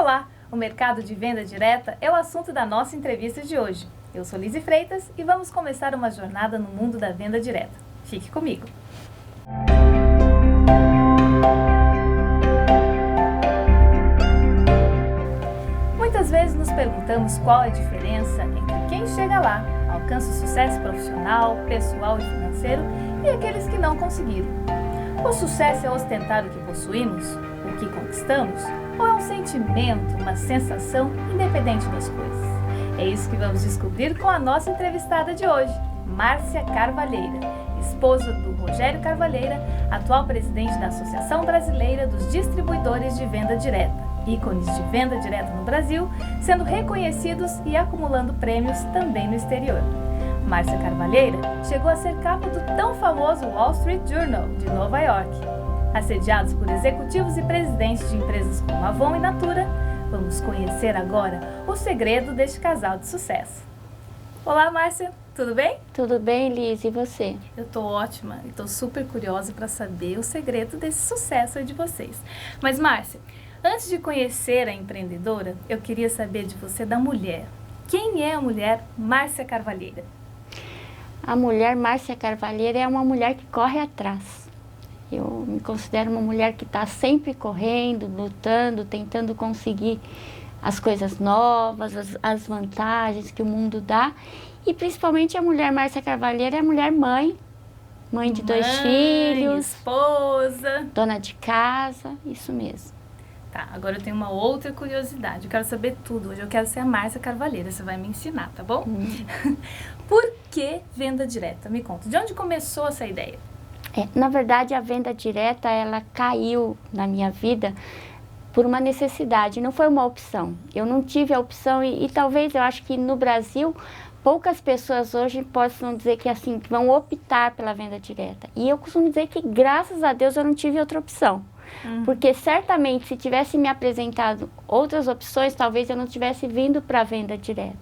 Olá! O mercado de venda direta é o assunto da nossa entrevista de hoje. Eu sou Lizzy Freitas e vamos começar uma jornada no mundo da venda direta. Fique comigo! Muitas vezes nos perguntamos qual é a diferença entre quem chega lá, alcança o sucesso profissional, pessoal e financeiro, e aqueles que não conseguiram. O sucesso é ostentar o que possuímos, o que conquistamos, ou é um sentimento, uma sensação independente das coisas? É isso que vamos descobrir com a nossa entrevistada de hoje, Márcia Carvalheira, esposa do Rogério Carvalheira, atual presidente da Associação Brasileira dos Distribuidores de Venda Direta, ícones de venda direta no Brasil, sendo reconhecidos e acumulando prêmios também no exterior. Márcia Carvalheira chegou a ser capa do tão famoso Wall Street Journal de Nova York. Assediados por executivos e presidentes de empresas como Avon e Natura, vamos conhecer agora o segredo deste casal de sucesso. Olá, Márcia, tudo bem? Tudo bem, Liz, e você? Eu tô ótima e tô super curiosa para saber o segredo desse sucesso aí de vocês. Mas, Márcia, antes de conhecer a empreendedora, eu queria saber de você da mulher. Quem é a mulher Márcia Carvalheira? A mulher Márcia Carvalheira é uma mulher que corre atrás. Eu me considero uma mulher que está sempre correndo, lutando, tentando conseguir as coisas novas, as vantagens que o mundo dá. E principalmente a mulher Márcia Carvalheira é a mulher mãe de dois filhos, esposa, dona de casa, isso mesmo. Tá, agora eu tenho uma outra curiosidade, eu quero saber tudo. Hoje eu quero ser a Márcia Carvalheira, você vai me ensinar, tá bom? Por que venda direta? Me conta, de onde começou essa ideia? Na verdade, a venda direta, ela caiu na minha vida por uma necessidade, não foi uma opção. Eu não tive a opção e talvez eu acho que no Brasil, poucas pessoas hoje possam dizer que assim, vão optar pela venda direta. E eu costumo dizer que graças a Deus eu não tive outra opção. Porque certamente se tivesse me apresentado outras opções, talvez eu não tivesse vindo para a venda direta.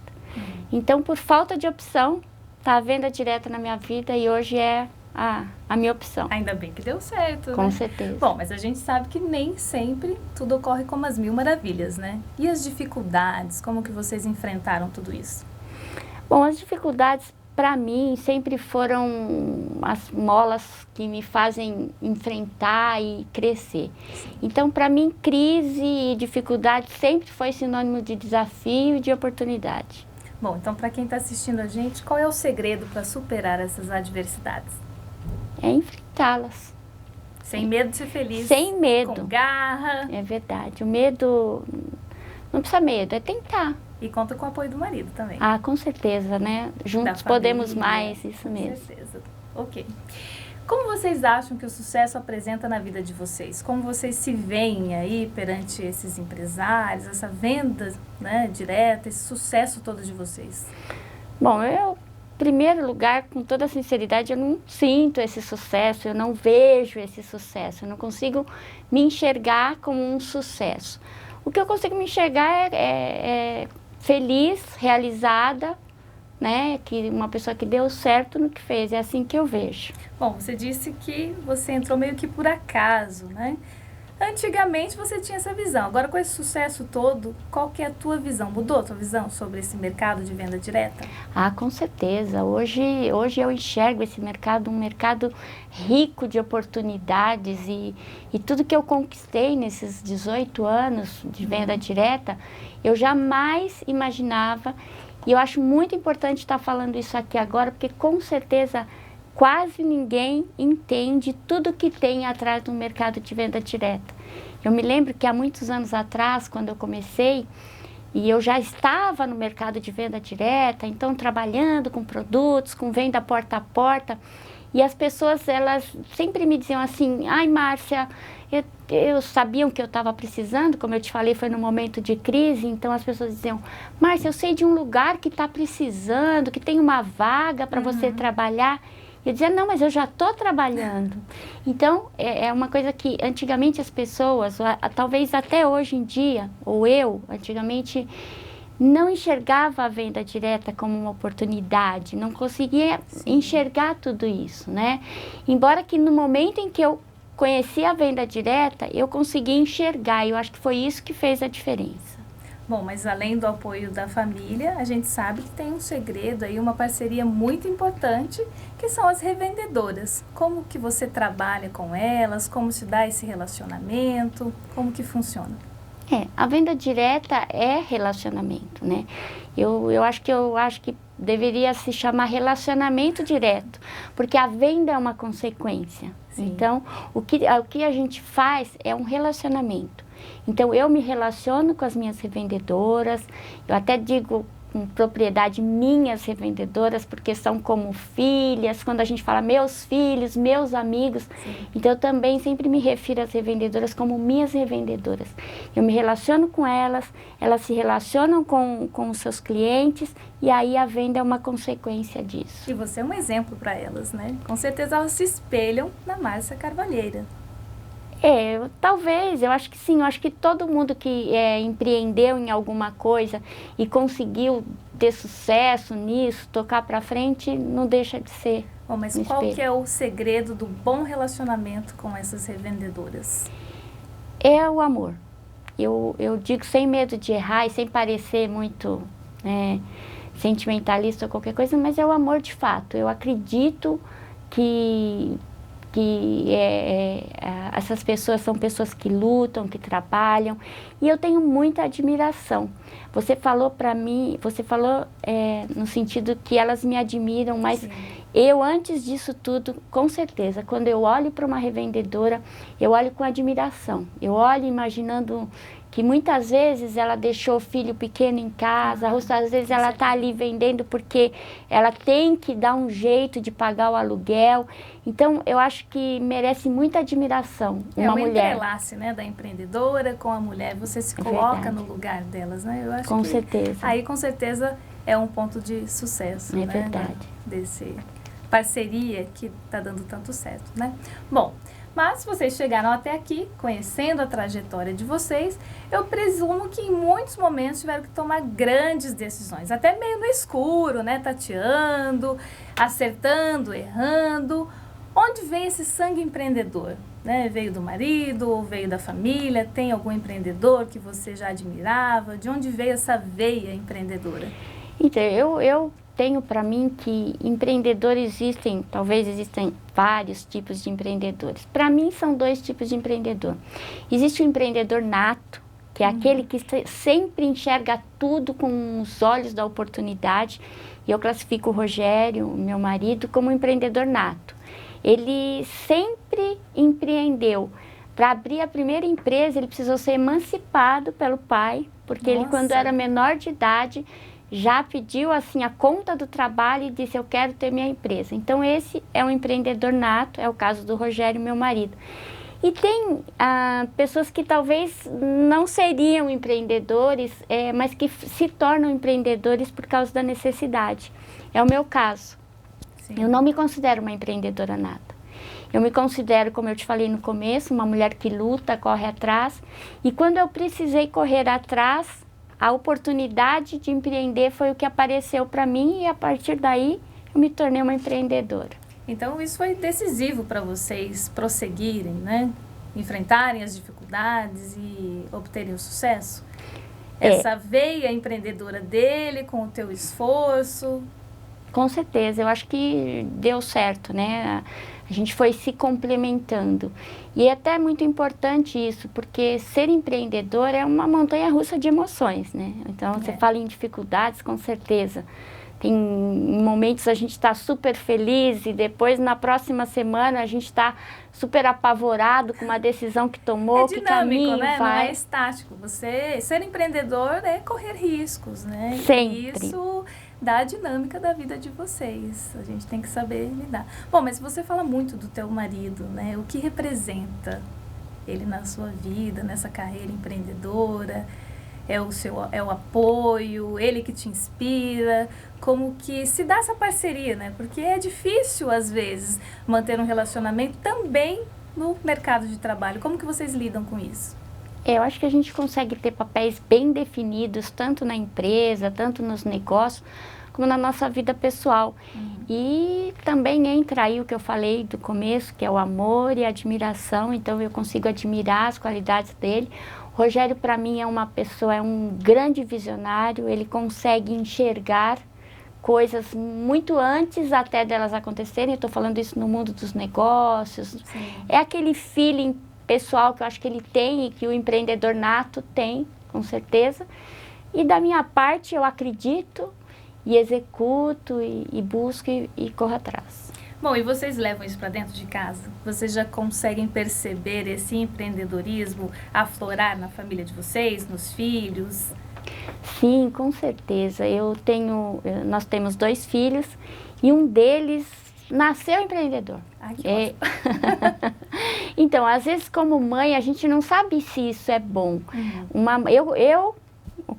Então, por falta de opção, tá a venda direta na minha vida e hoje é a minha opção. Ainda bem que deu certo, Com né? certeza. Bom, mas a gente sabe que nem sempre tudo ocorre como as mil maravilhas, né? E as dificuldades, como que vocês enfrentaram tudo isso? Bom, as dificuldades para mim sempre foram as molas que me fazem enfrentar e crescer. Então, para mim, crise e dificuldade sempre foi sinônimo de desafio e de oportunidade. Bom, então para quem está assistindo a gente, qual é o segredo para superar essas adversidades? É enfrentá-las. Sem medo de ser feliz. Sem medo. Com garra. É verdade. O medo, não precisa medo, é tentar. E conta com o apoio do marido também. Ah, com certeza, né? Juntos podemos mais, isso mesmo. Com certeza. Ok. Como vocês acham que o sucesso apresenta na vida de vocês? Como vocês se veem aí perante esses empresários, essa venda, né, direta, esse sucesso todo de vocês? Bom, eu, em primeiro lugar, com toda sinceridade, eu não sinto esse sucesso, eu não vejo esse sucesso, eu não consigo me enxergar como um sucesso. O que eu consigo me enxergar é feliz, realizada, né? Que uma pessoa que deu certo no que fez, é assim que eu vejo. Bom, você disse que você entrou meio que por acaso, né? Antigamente você tinha essa visão, agora com esse sucesso todo, qual que é a tua visão? Mudou a tua visão sobre esse mercado de venda direta? Ah, com certeza. Hoje eu enxergo esse mercado, um mercado rico de oportunidades e tudo que eu conquistei nesses 18 anos de venda direta, eu jamais imaginava. E eu acho muito importante estar falando isso aqui agora, porque com certeza quase ninguém entende tudo que tem atrás do mercado de venda direta. Eu me lembro que há muitos anos atrás, quando eu comecei, e eu já estava no mercado de venda direta, então trabalhando com produtos, com venda porta a porta, e as pessoas, elas sempre me diziam assim, ai Márcia, eu sabiam que eu estava precisando, como eu te falei, foi no momento de crise, então as pessoas diziam, Márcia, eu sei de um lugar que está precisando, que tem uma vaga para você trabalhar. Eu dizia, não, mas eu já estou trabalhando. Então, é uma coisa que antigamente as pessoas, talvez até hoje em dia, ou eu, antigamente, não enxergava a venda direta como uma oportunidade, não conseguia enxergar tudo isso, né? Embora que no momento em que eu conheci a venda direta, eu consegui enxergar, e eu acho que foi isso que fez a diferença. Bom, mas além do apoio da família, a gente sabe que tem um segredo aí, uma parceria muito importante, que são as revendedoras. Como que você trabalha com elas? Como se dá esse relacionamento? Como que funciona? A venda direta é relacionamento, né? Eu acho que deveria se chamar relacionamento direto, porque a venda é uma consequência. Sim. Então, o que a gente faz é um relacionamento. Então, eu me relaciono com as minhas revendedoras, eu até digo com propriedade minhas revendedoras, porque são como filhas, quando a gente fala meus filhos, meus amigos. Sim. Então eu também sempre me refiro às revendedoras como minhas revendedoras. Eu me relaciono com elas, elas se relacionam com os seus clientes, e aí a venda é uma consequência disso. E você é um exemplo para elas, né? Com certeza elas se espelham na Márcia Carvalheira. Talvez, eu acho que sim, eu acho que todo mundo que empreendeu em alguma coisa e conseguiu ter sucesso nisso, tocar para frente, não deixa de ser. Bom, mas qual que é o segredo do bom relacionamento com essas revendedoras? É o amor. Eu digo sem medo de errar e sem parecer muito sentimentalista ou qualquer coisa, mas é o amor de fato. Eu acredito que essas pessoas são pessoas que lutam, que trabalham, e eu tenho muita admiração. Você falou para mim, no sentido que elas me admiram, mas sim, eu, antes disso tudo, com certeza, quando eu olho para uma revendedora, eu olho com admiração. Eu olho imaginando que muitas vezes ela deixou o filho pequeno em casa, às vezes ela está ali vendendo porque ela tem que dar um jeito de pagar o aluguel. Então, eu acho que merece muita admiração uma mulher. Entrelace, né, da empreendedora com a mulher, você se coloca no lugar delas, né? Eu acho com certeza. Aí, com certeza, é um ponto de sucesso, né? Verdade. Desse parceria que está dando tanto certo, né? Bom, mas vocês chegaram até aqui, conhecendo a trajetória de vocês, eu presumo que em muitos momentos tiveram que tomar grandes decisões, até meio no escuro, né? Tateando, acertando, errando. Onde vem esse sangue empreendedor? Né? Veio do marido ou veio da família? Tem algum empreendedor que você já admirava? De onde veio essa veia empreendedora? Então, eu tenho para mim que empreendedores talvez existem vários tipos de empreendedores. Para mim são dois tipos de empreendedor. Existe o empreendedor nato, que é aquele que sempre enxerga tudo com os olhos da oportunidade. E eu classifico o Rogério, meu marido, como um empreendedor nato. Ele sempre empreendeu. Para abrir a primeira empresa, ele precisou ser emancipado pelo pai, porque ele, quando era menor de idade, já pediu assim a conta do trabalho e disse: eu quero ter minha empresa. Então esse é um empreendedor nato, é o caso do Rogério, meu marido. E tem pessoas que talvez não seriam empreendedores, mas que se tornam empreendedores por causa da necessidade. É o meu caso. Sim. Eu não me considero uma empreendedora nata. Eu me considero, como eu te falei no começo, uma mulher que luta, corre atrás. E quando eu precisei correr atrás, a oportunidade de empreender foi o que apareceu para mim, e a partir daí eu me tornei uma empreendedora. Então isso foi decisivo para vocês prosseguirem, né? Enfrentarem as dificuldades e obterem o sucesso? Essa veia empreendedora dele com o teu esforço? Com certeza, eu acho que deu certo, né? A gente foi se complementando. E é até muito importante isso, porque ser empreendedor é uma montanha-russa de emoções, né? Então, você fala em dificuldades, com certeza. Tem momentos a gente está super feliz e depois, na próxima semana, a gente está super apavorado com uma decisão que tomou, que caminho, né? vai. Não é estático. Ser empreendedor é correr riscos, né? Sempre. E isso dá a dinâmica da vida de vocês. A gente tem que saber lidar. Bom, mas você fala muito do teu marido, né? O que representa ele na sua vida, nessa carreira empreendedora? É o apoio, ele que te inspira, como que se dá essa parceria, né? Porque é difícil, às vezes, manter um relacionamento também no mercado de trabalho. Como que vocês lidam com isso? Eu acho que a gente consegue ter papéis bem definidos, tanto na empresa, tanto nos negócios, como na nossa vida pessoal. E também entra aí o que eu falei do começo, que é o amor e a admiração, então eu consigo admirar as qualidades dele. O Rogério, para mim, é uma pessoa, é um grande visionário, ele consegue enxergar coisas muito antes até delas acontecerem. Eu estou falando isso no mundo dos negócios. Sim. É aquele feeling pessoal que eu acho que ele tem e que o empreendedor nato tem, com certeza. E da minha parte, eu acredito e executo e busco e corro atrás. Bom, e vocês levam isso para dentro de casa? Vocês já conseguem perceber esse empreendedorismo aflorar na família de vocês, nos filhos? Sim, com certeza. Nós temos 2 filhos e um deles nasceu empreendedor. Ai, que ótimo. Então, às vezes como mãe, a gente não sabe se isso é bom. Eu,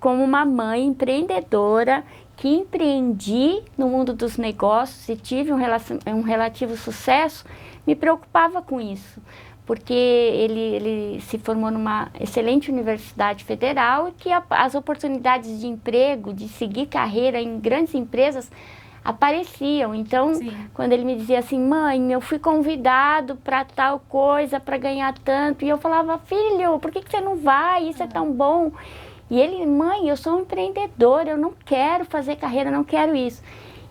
como uma mãe empreendedora, que empreendi no mundo dos negócios e tive um relativo sucesso, me preocupava com isso. Porque ele se formou numa excelente universidade federal e que as oportunidades de emprego, de seguir carreira em grandes empresas, apareciam. Então, Sim. quando ele me dizia assim, mãe, eu fui convidado para tal coisa, para ganhar tanto, e eu falava, filho, por que você não vai? Isso é tão bom. E ele, mãe, eu sou um empreendedor, eu não quero fazer carreira, não quero isso.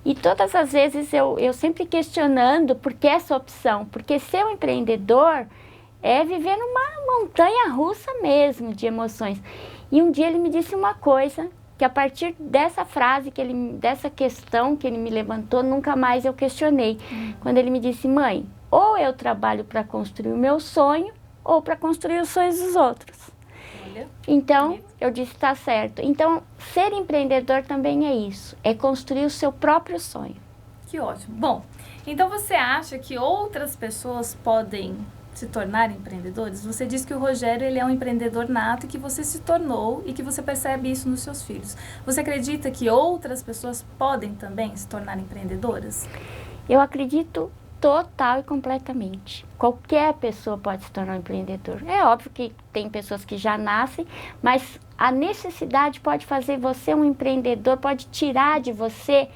E todas as vezes eu sempre questionando por que essa opção, porque ser um empreendedor é viver numa montanha russa mesmo de emoções. E um dia ele me disse uma coisa, que a partir dessa frase, dessa questão que ele me levantou, nunca mais eu questionei. Quando ele me disse, mãe, ou eu trabalho para construir o meu sonho, ou para construir os sonhos dos outros. Olha. Então, eu disse, tá certo. Então, ser empreendedor também é isso, é construir o seu próprio sonho. Que ótimo. Bom, então você acha que outras pessoas podem se tornar empreendedores? Você disse que o Rogério ele é um empreendedor nato e que você se tornou e que você percebe isso nos seus filhos. Você acredita que outras pessoas podem também se tornar empreendedoras? Eu acredito total e completamente. Qualquer pessoa pode se tornar um empreendedor. É óbvio que tem pessoas que já nascem, mas a necessidade pode fazer você um empreendedor, pode tirar de você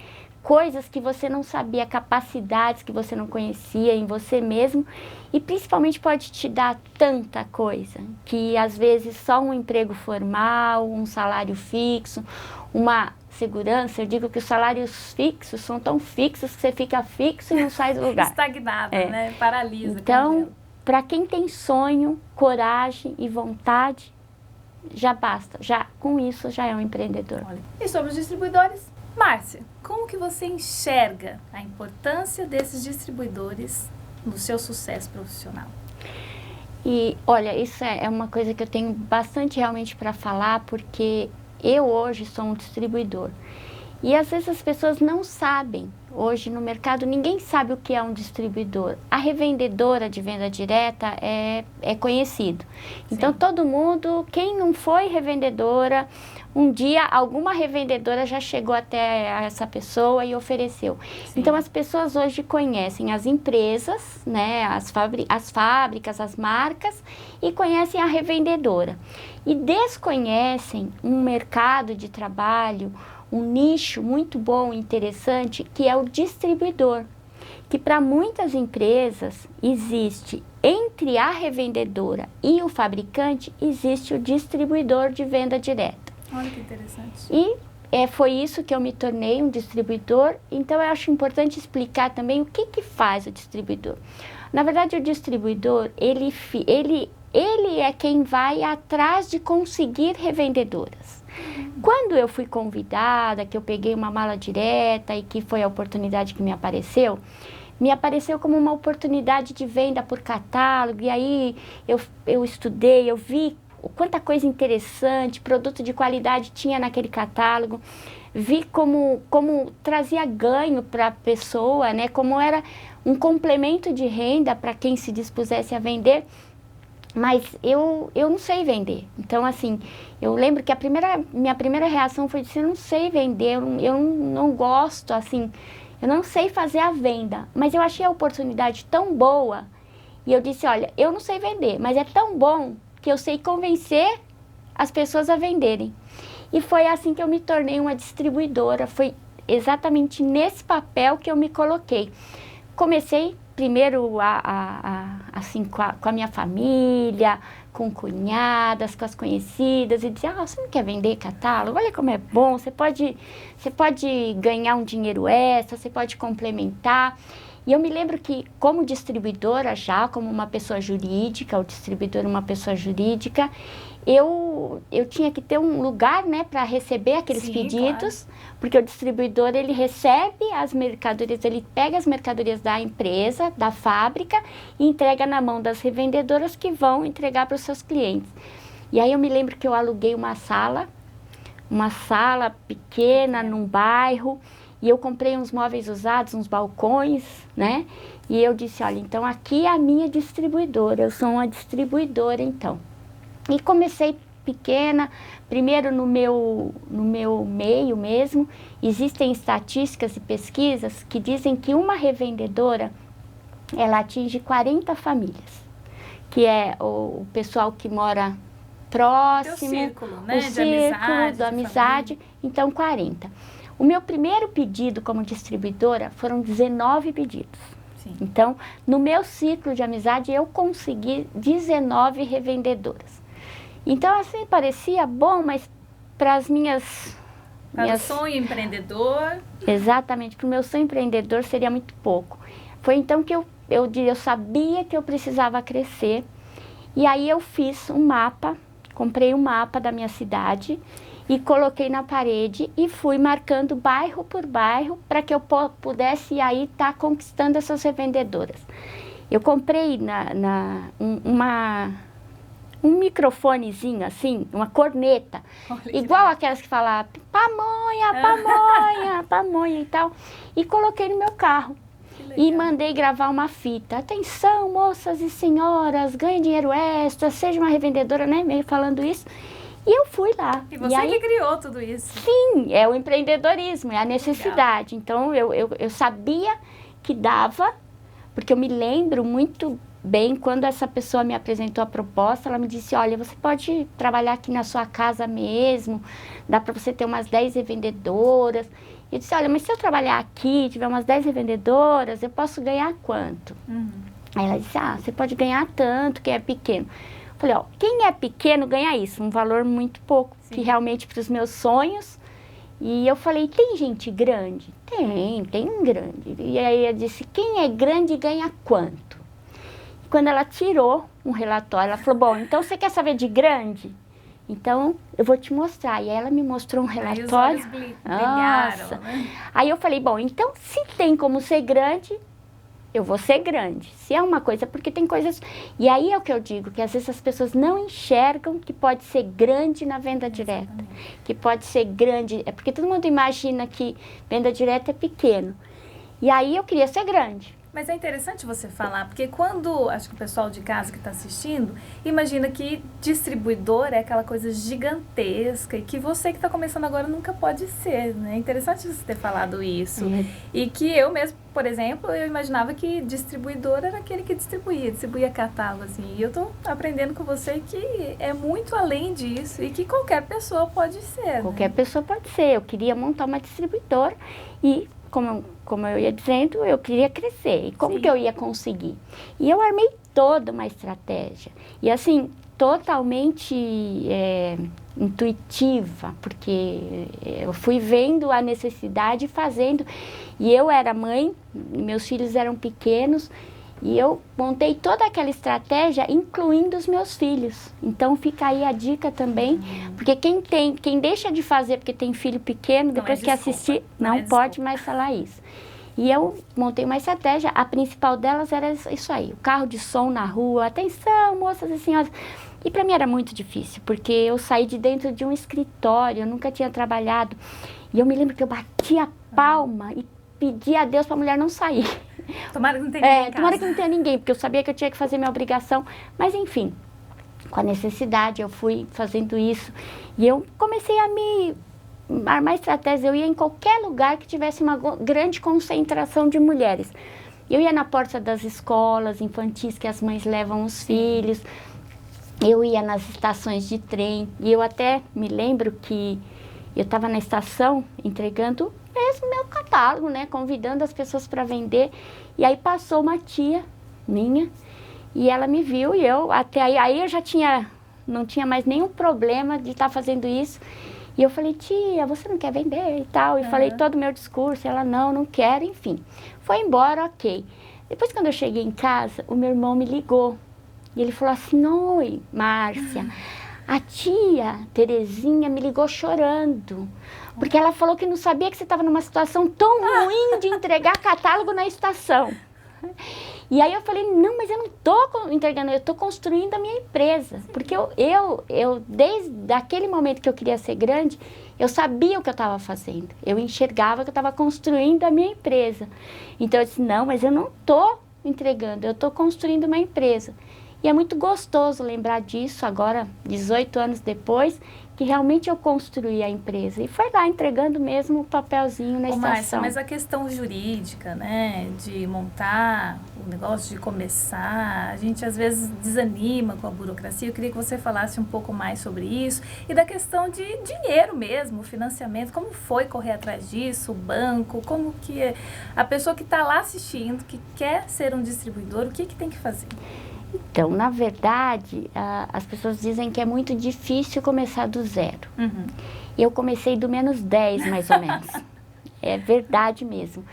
coisas que você não sabia, capacidades que você não conhecia em você mesmo, e principalmente pode te dar tanta coisa, que às vezes só um emprego formal, um salário fixo, uma segurança, eu digo que os salários fixos são tão fixos que você fica fixo e não sai do lugar. Estagnado, né? Paralisa. Então, para quem tem sonho, coragem e vontade, já basta, com isso já é um empreendedor. Olha. E sobre os distribuidores? Márcia, como que você enxerga a importância desses distribuidores no seu sucesso profissional? E olha, isso é uma coisa que eu tenho bastante realmente para falar, porque eu hoje sou um distribuidor. E às vezes as pessoas não sabem. Hoje no mercado ninguém sabe o que é um distribuidor. A revendedora de venda direta é conhecido. Então todo mundo, quem não foi revendedora, um dia alguma revendedora já chegou até essa pessoa e ofereceu. Sim. Então as pessoas hoje conhecem as empresas, né, as fábricas, as marcas, e conhecem a revendedora. E desconhecem um mercado de trabalho, um nicho muito bom e interessante, que é o distribuidor, que para muitas empresas existe, entre a revendedora e o fabricante, existe o distribuidor de venda direta. Olha que interessante. E foi isso que eu me tornei um distribuidor, então eu acho importante explicar também o que faz o distribuidor. Na verdade, o distribuidor, ele é quem vai atrás de conseguir revendedoras. Quando eu fui convidada, que eu peguei uma mala direta e que foi a oportunidade que me apareceu como uma oportunidade de venda por catálogo, e aí eu estudei, eu vi quanta coisa interessante, produto de qualidade tinha naquele catálogo, vi como trazia ganho para a pessoa, né? Como era um complemento de renda para quem se dispusesse a vender. Mas eu não sei vender. Então, assim, eu lembro que minha primeira reação foi dizer, eu não sei vender, eu não gosto, assim, eu não sei fazer a venda. Mas eu achei a oportunidade tão boa e eu disse, olha, eu não sei vender, mas é tão bom que eu sei convencer as pessoas a venderem. E foi assim que eu me tornei uma distribuidora. Foi exatamente nesse papel que eu me coloquei. Comecei primeiro assim, com a minha família, com cunhadas, com as conhecidas, e dizia, você não quer vender catálogo? Olha como é bom, você pode ganhar um dinheiro extra, você pode complementar. E eu me lembro que, como distribuidora já, como uma pessoa jurídica, o distribuidor uma pessoa jurídica, eu tinha que ter um lugar, né, para receber aqueles pedidos, claro. Porque o distribuidor, ele recebe as mercadorias, ele pega as mercadorias da empresa, da fábrica, e entrega na mão das revendedoras que vão entregar para os seus clientes. E aí eu me lembro que eu aluguei uma sala pequena num bairro, e eu comprei uns móveis usados, uns balcões, né? E eu disse, olha, então aqui é a minha distribuidora, eu sou uma distribuidora, então. E comecei pequena, primeiro no meu meio mesmo. Existem estatísticas e pesquisas que dizem que uma revendedora, ela atinge 40 famílias, que é o pessoal que mora próximo, o círculo, né? O círculo da amizade, então 40. O meu primeiro pedido como distribuidora foram 19 pedidos. Sim. Então, no meu ciclo de amizade, eu consegui 19 revendedoras. Então, assim, parecia bom, mas para as minhas... Para o sonho empreendedor... Exatamente, para o meu sonho empreendedor seria muito pouco. Foi então que eu sabia que eu precisava crescer. E aí eu fiz um mapa, comprei um mapa da minha cidade e coloquei na parede e fui marcando bairro por bairro para que eu pudesse aí estar conquistando essas revendedoras. Eu comprei um microfonezinho assim, uma corneta, igual aquelas que falam pamonha, pamonha, pamonha e tal, e coloquei no meu carro. E mandei gravar uma fita. Atenção, moças e senhoras, ganhe dinheiro extra, seja uma revendedora, né? Meio falando isso. E eu fui lá. E você que criou tudo isso. Sim, é o empreendedorismo, é a necessidade. Legal. Então, eu sabia que dava, porque eu me lembro muito bem, quando essa pessoa me apresentou a proposta, ela me disse, olha, você pode trabalhar aqui na sua casa mesmo, dá para você ter umas 10 revendedoras. Eu disse, olha, mas se eu trabalhar aqui, tiver umas 10 revendedoras, eu posso ganhar quanto? Aí ela disse, você pode ganhar tanto, quem é pequeno. Eu falei, quem é pequeno ganha isso, um valor muito pouco, sim, que realmente para os meus sonhos. E eu falei, tem gente grande? Tem um grande. E aí eu disse, quem é grande ganha quanto? E quando ela tirou um relatório, ela falou, bom, então você quer saber de grande? Então, eu vou te mostrar. E ela me mostrou um relatório. Aí os olhos brilharam, né? Aí eu falei, bom, então se tem como ser grande, eu vou ser grande. Se é uma coisa, porque tem coisas... E aí é o que eu digo, que às vezes as pessoas não enxergam que pode ser grande na venda direta. Que pode ser grande... É porque todo mundo imagina que venda direta é pequeno. E aí eu queria ser grande. Mas é interessante você falar, porque quando, acho que o pessoal de casa que está assistindo, imagina que distribuidor é aquela coisa gigantesca e que você que está começando agora nunca pode ser, né? É interessante você ter falado isso. E que eu mesmo, por exemplo, eu imaginava que distribuidor era aquele que distribuía catálogo, assim. E eu estou aprendendo com você que é muito além disso e que qualquer pessoa pode ser. Qualquer pessoa pode ser. Eu queria montar uma distribuidora e... Como eu ia dizendo, eu queria crescer. E como Sim. que eu ia conseguir? E eu armei toda uma estratégia. E assim, totalmente intuitiva, porque eu fui vendo a necessidade e fazendo. E eu era mãe, meus filhos eram pequenos, e eu montei toda aquela estratégia, incluindo os meus filhos. Então, fica aí a dica também, porque quem deixa de fazer porque tem filho pequeno, depois que assistir, não pode mais falar isso. E eu montei uma estratégia, a principal delas era isso aí, o carro de som na rua, atenção, moças e senhoras. E para mim era muito difícil, porque eu saí de dentro de um escritório, eu nunca tinha trabalhado. E eu me lembro que eu bati a palma e pedi a Deus para a mulher não sair. Tomara que não tenha ninguém em casa. Tomara que não tenha ninguém, porque eu sabia que eu tinha que fazer minha obrigação. Mas, enfim, com a necessidade, eu fui fazendo isso. E eu comecei a me armar estratégias. Eu ia em qualquer lugar que tivesse uma grande concentração de mulheres. Eu ia na porta das escolas infantis, que as mães levam os filhos. Eu ia nas estações de trem. E eu até me lembro que eu estava na estação entregando esse é o meu catálogo, né? Convidando as pessoas para vender. E aí passou uma tia minha e ela me viu e eu, até aí eu já não tinha mais nenhum problema de estar fazendo isso. E eu falei, tia, você não quer vender e tal? E falei todo o meu discurso, ela, não quero, enfim. Foi embora, ok. Depois, quando eu cheguei em casa, o meu irmão me ligou. E ele falou assim, oi, Márcia, a tia Terezinha me ligou chorando. Porque ela falou que não sabia que você estava numa situação tão ruim de entregar catálogo na estação. E aí eu falei, não, mas eu não estou entregando, eu estou construindo a minha empresa. Porque eu, desde aquele momento que eu queria ser grande, eu sabia o que eu estava fazendo. Eu enxergava que eu estava construindo a minha empresa. Então eu disse, não, mas eu não estou entregando, eu estou construindo uma empresa. E é muito gostoso lembrar disso agora, 18 anos depois, que realmente eu construí a empresa. E foi lá entregando mesmo o papelzinho na estação. Márcia, mas a questão jurídica, né, de montar o negócio, de começar, a gente às vezes desanima com a burocracia. Eu queria que você falasse um pouco mais sobre isso. E da questão de dinheiro mesmo, financiamento, como foi correr atrás disso, o banco, como que a pessoa que está lá assistindo, que quer ser um distribuidor, o que tem que fazer? Então, na verdade, as pessoas dizem que é muito difícil começar do zero. Eu comecei do menos 10, mais ou menos. É verdade mesmo.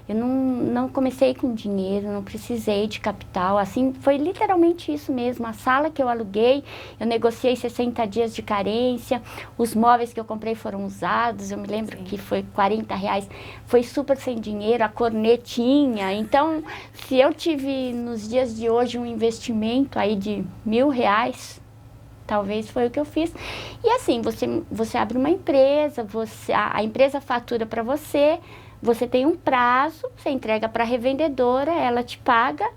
Eu não comecei com dinheiro, não precisei de capital. Assim, foi literalmente isso mesmo. A sala que eu aluguei, eu negociei 60 dias de carência. Os móveis que eu comprei foram usados. Eu me lembro que foi R$40. Foi super sem dinheiro, a cornetinha. Então, se eu tive nos dias de hoje um investimento aí de R$1.000, talvez foi o que eu fiz. E assim, você abre uma empresa, a empresa fatura para você. Você tem um prazo, você entrega para a revendedora, ela te paga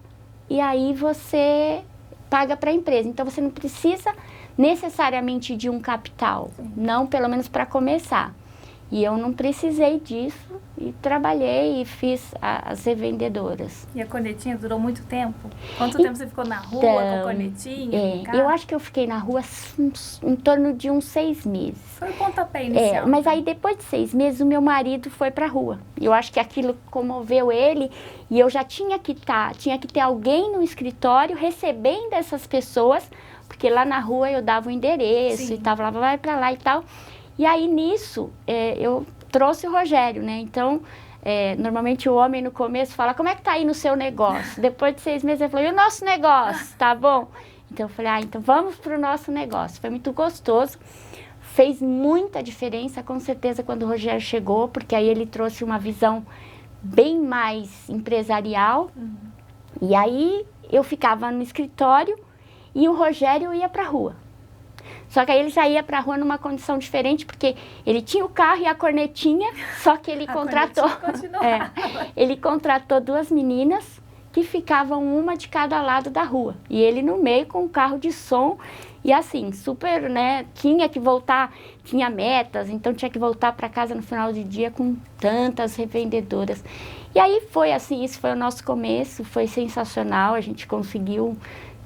e aí você paga para a empresa. Então, você não precisa necessariamente de um capital, não, pelo menos para começar. E eu não precisei disso e trabalhei e fiz as revendedoras. E a cornetinha durou muito tempo? Quanto tempo você ficou na rua com a cornetinha? Eu acho que eu fiquei na rua em torno de uns 6 meses. Foi o pontapé inicial. Mas aí depois de 6 meses o meu marido foi para a rua. Eu acho que aquilo comoveu ele e eu já tinha que ter alguém no escritório recebendo essas pessoas, porque lá na rua eu dava o endereço e tava lá, vai para lá e tal. E aí, nisso, eu trouxe o Rogério, né? Então, normalmente o homem no começo fala, como é que tá aí no seu negócio? Depois de 6 meses, ele falou, e o nosso negócio, tá bom? Então, eu falei, então vamos pro nosso negócio. Foi muito gostoso, fez muita diferença, com certeza, quando o Rogério chegou, porque aí ele trouxe uma visão bem mais empresarial. E aí, eu ficava no escritório e o Rogério ia pra rua. Só que aí ele já ia para a rua numa condição diferente, porque ele tinha o carro e a cornetinha, só que ele ele contratou 2 meninas que ficavam uma de cada lado da rua. E ele no meio com um carro de som e assim, super, né, tinha que voltar, tinha metas, então tinha que voltar para casa no final do dia com tantas revendedoras. E aí foi assim, isso foi o nosso começo, foi sensacional, a gente conseguiu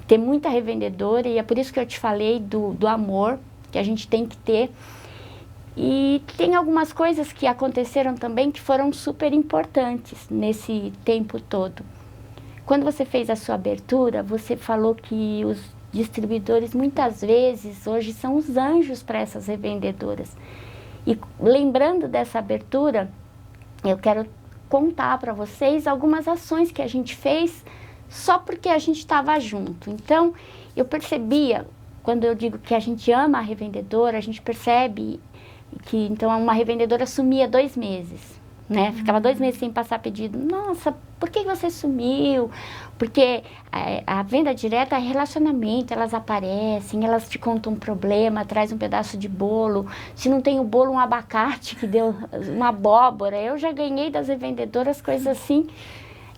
ter muita revendedora e é por isso que eu te falei do amor que a gente tem que ter. E tem algumas coisas que aconteceram também que foram super importantes nesse tempo todo. Quando você fez a sua abertura, você falou que os distribuidores muitas vezes hoje são os anjos para essas revendedoras. E lembrando dessa abertura, eu quero contar para vocês algumas ações que a gente fez só porque a gente estava junto. Então, eu percebia, quando eu digo que a gente ama a revendedora, a gente percebe que, então, uma revendedora sumia 2 meses, né? Ficava 2 meses sem passar pedido. Nossa, por que você sumiu? Porque a venda direta é relacionamento, elas aparecem, elas te contam um problema, traz um pedaço de bolo. Se não tem o bolo, um abacate que deu uma abóbora. Eu já ganhei das revendedoras coisas assim,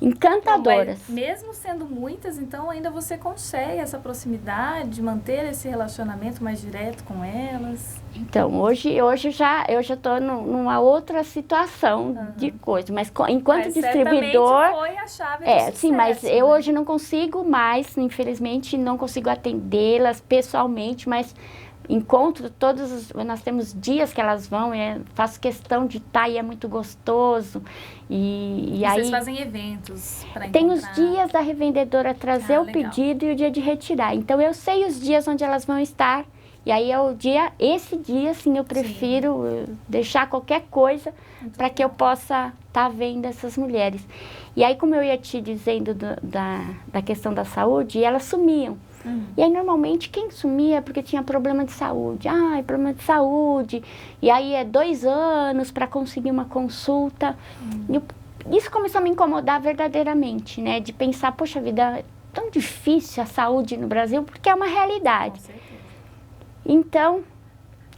encantadoras. Mas mesmo sendo muitas, então ainda você consegue essa proximidade, manter esse relacionamento mais direto com elas? Então, hoje eu já estou numa outra situação de coisa, mas enquanto distribuidor... foi a chave do sucesso, sim, mas eu hoje não consigo mais, infelizmente, não consigo atendê-las pessoalmente, mas encontro nós temos dias que elas vão, faço questão de estar e é muito gostoso. E vocês aí fazem eventos para encontrar? Tem os dias da revendedora trazer o legal. pedido e o dia de retirar. Então eu sei os dias onde elas vão estar. E aí esse dia sim eu prefiro deixar qualquer coisa para que eu possa estar vendo essas mulheres. E aí, como eu ia te dizendo da questão da saúde, elas sumiam. E aí, normalmente, quem sumia é porque tinha problema de saúde. Problema de saúde. E aí, 2 anos para conseguir uma consulta. Isso começou a me incomodar verdadeiramente, né? De pensar, poxa vida, é tão difícil a saúde no Brasil, porque é uma realidade. Com certeza. Então,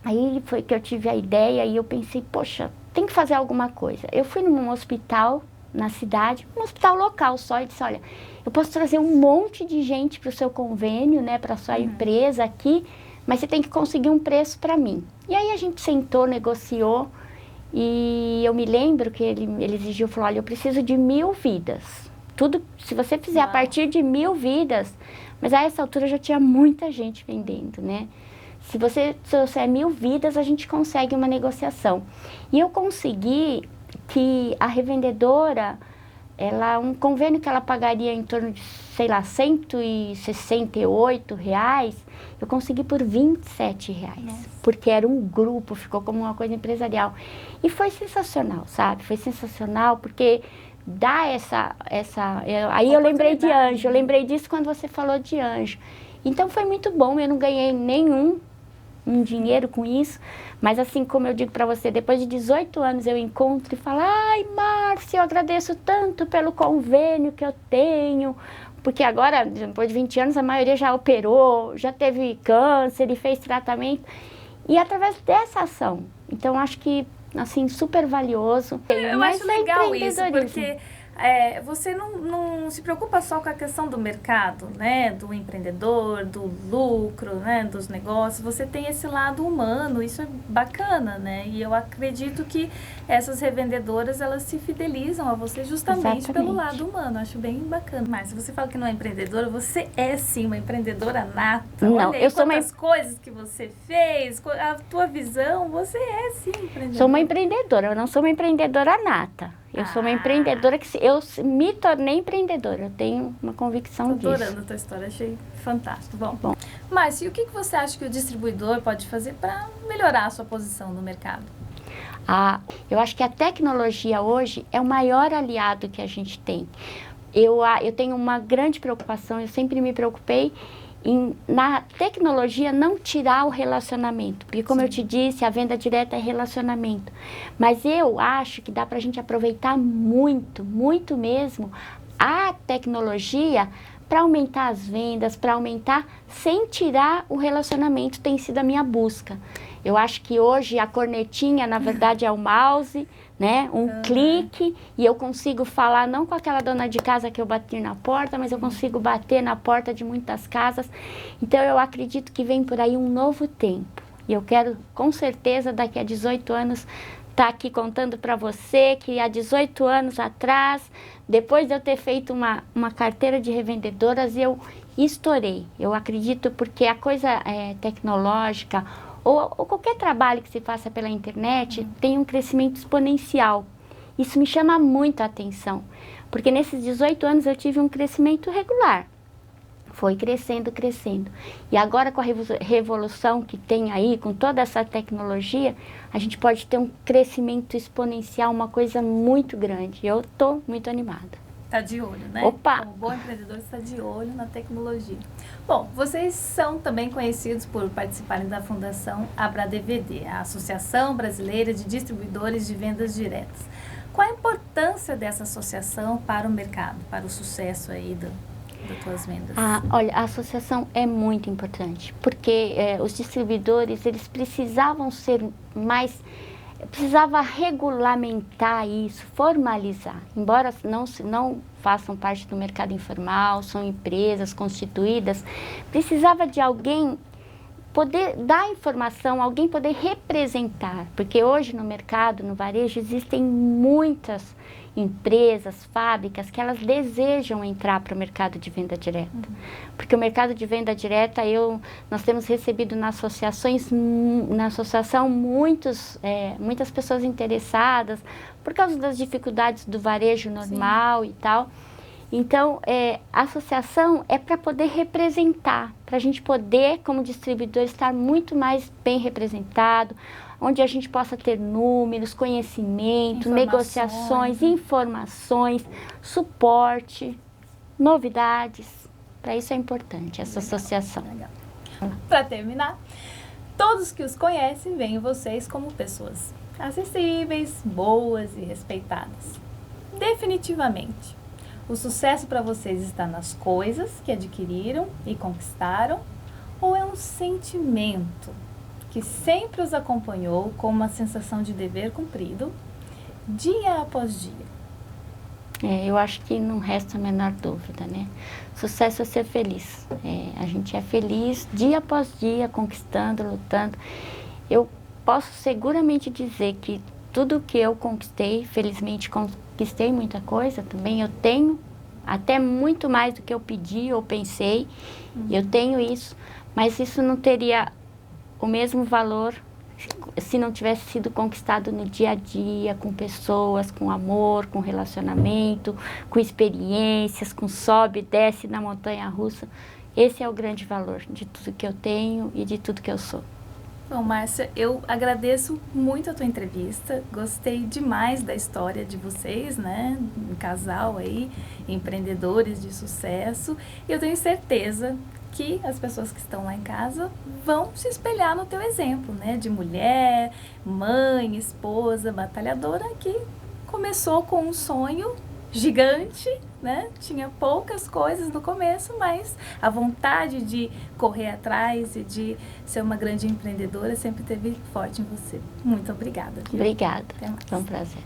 aí foi que eu tive a ideia e eu pensei, poxa, tem que fazer alguma coisa. Eu fui num hospital na cidade, um hospital local só, e disse, olha, eu posso trazer um monte de gente para o seu convênio, né, para a sua empresa aqui, mas você tem que conseguir um preço para mim. E aí a gente sentou, negociou, e eu me lembro que ele exigiu, falou, olha, eu preciso de 1000 vidas. Tudo, se você fizer a partir de 1000 vidas, mas a essa altura já tinha muita gente vendendo, né? Se você trouxer 1000 vidas, a gente consegue uma negociação. E eu consegui que a revendedora, um convênio que ela pagaria em torno de, sei lá, R$168, eu consegui por R$27. Porque era um grupo, ficou como uma coisa empresarial. E foi sensacional, sabe? Foi sensacional porque dá aí eu lembrei de anjo, eu lembrei disso quando você falou de anjo. Então foi muito bom, eu não ganhei um dinheiro com isso, mas assim como eu digo para você, depois de 18 anos eu encontro e falo, ai Márcia, eu agradeço tanto pelo convênio que eu tenho, porque agora, depois de 20 anos, a maioria já operou, já teve câncer e fez tratamento, e através dessa ação, então acho que, assim, super valioso. Eu acho legal isso, porque você não se preocupa só com a questão do mercado, né, do empreendedor, do lucro, né, dos negócios, você tem esse lado humano, isso é bacana, né, e eu acredito que essas revendedoras, elas se fidelizam a você justamente pelo lado humano, acho bem bacana. Mas se você fala que não é empreendedora, você é sim uma empreendedora nata. Não, olha aí eu sou coisas que você fez, a tua visão, você é sim empreendedora. Sou uma empreendedora, eu não sou uma empreendedora nata. Eu sou uma empreendedora eu me tornei empreendedora, eu tenho uma convicção disso. Adorando a tua história, achei fantástico. Bom. Márcia, e o que você acha que o distribuidor pode fazer para melhorar a sua posição no mercado? Eu acho que a tecnologia hoje é o maior aliado que a gente tem. Eu tenho uma grande preocupação, eu sempre me preocupei na tecnologia não tirar o relacionamento, porque como eu te disse, a venda direta é relacionamento, mas eu acho que dá para a gente aproveitar muito, muito mesmo a tecnologia para aumentar as vendas, para aumentar sem tirar o relacionamento, tem sido a minha busca. Eu acho que hoje a cornetinha, na verdade, é o mouse, né? Clique, e eu consigo falar não com aquela dona de casa que eu bati na porta, mas eu consigo bater na porta de muitas casas. Então, eu acredito que vem por aí um novo tempo. E eu quero, com certeza, daqui a 18 anos, estar aqui contando para você que há 18 anos atrás, depois de eu ter feito uma carteira de revendedoras, eu estourei. Eu acredito porque a coisa tecnológica, ou qualquer trabalho que se faça pela internet, tem um crescimento exponencial. Isso me chama muito a atenção, porque nesses 18 anos eu tive um crescimento regular. Foi crescendo, crescendo. E agora com a revolução que tem aí, com toda essa tecnologia, a gente pode ter um crescimento exponencial, uma coisa muito grande. Eu estou muito animada. Está de olho, né? Opa! Como bom empreendedor, está de olho na tecnologia. Bom, vocês são também conhecidos por participarem da Fundação ABRADVD, a Associação Brasileira de Distribuidores de Vendas Diretas. Qual a importância dessa associação para o mercado, para o sucesso aí das tuas vendas? Olha, a associação é muito importante, porque os distribuidores, eles precisavam ser mais... Precisava regulamentar isso, formalizar. Embora não façam parte do mercado informal, são empresas constituídas, precisava de alguém poder dar informação, alguém poder representar, porque hoje no mercado, no varejo, existem muitas empresas, fábricas, que elas desejam entrar para o mercado de venda direta. Porque o mercado de venda direta, nós temos recebido na associação muitas pessoas interessadas, por causa das dificuldades do varejo normal. Sim. E tal. Então, a associação é para poder representar, para a gente poder, como distribuidor, estar muito mais bem representado, onde a gente possa ter números, conhecimento, negociações, informações, suporte, novidades. Para isso é importante essa associação. Legal. Para terminar, todos que os conhecem veem vocês como pessoas acessíveis, boas e respeitadas. Definitivamente, o sucesso para vocês está nas coisas que adquiriram e conquistaram, ou é um sentimento que sempre os acompanhou com uma sensação de dever cumprido, dia após dia? Eu acho que não resta a menor dúvida, né? Sucesso é ser feliz. A gente é feliz dia após dia, conquistando, lutando. Eu posso seguramente dizer que tudo que eu conquistei, felizmente conquistei muita coisa também, eu tenho até muito mais do que eu pedi ou pensei, eu tenho isso, mas isso não teria o mesmo valor se não tivesse sido conquistado no dia a dia, com pessoas, com amor, com relacionamento, com experiências, com sobe e desce na montanha-russa. Esse é o grande valor de tudo que eu tenho e de tudo que eu sou. Bom, Márcia, eu agradeço muito a tua entrevista, gostei demais da história de vocês, né, um casal aí, empreendedores de sucesso, e eu tenho certeza que as pessoas que estão lá em casa vão se espelhar no teu exemplo, né, de mulher, mãe, esposa, batalhadora, que começou com um sonho gigante, né? Tinha poucas coisas no começo, mas a vontade de correr atrás e de ser uma grande empreendedora sempre teve forte em você. Muito obrigada. Obrigada. Foi um prazer.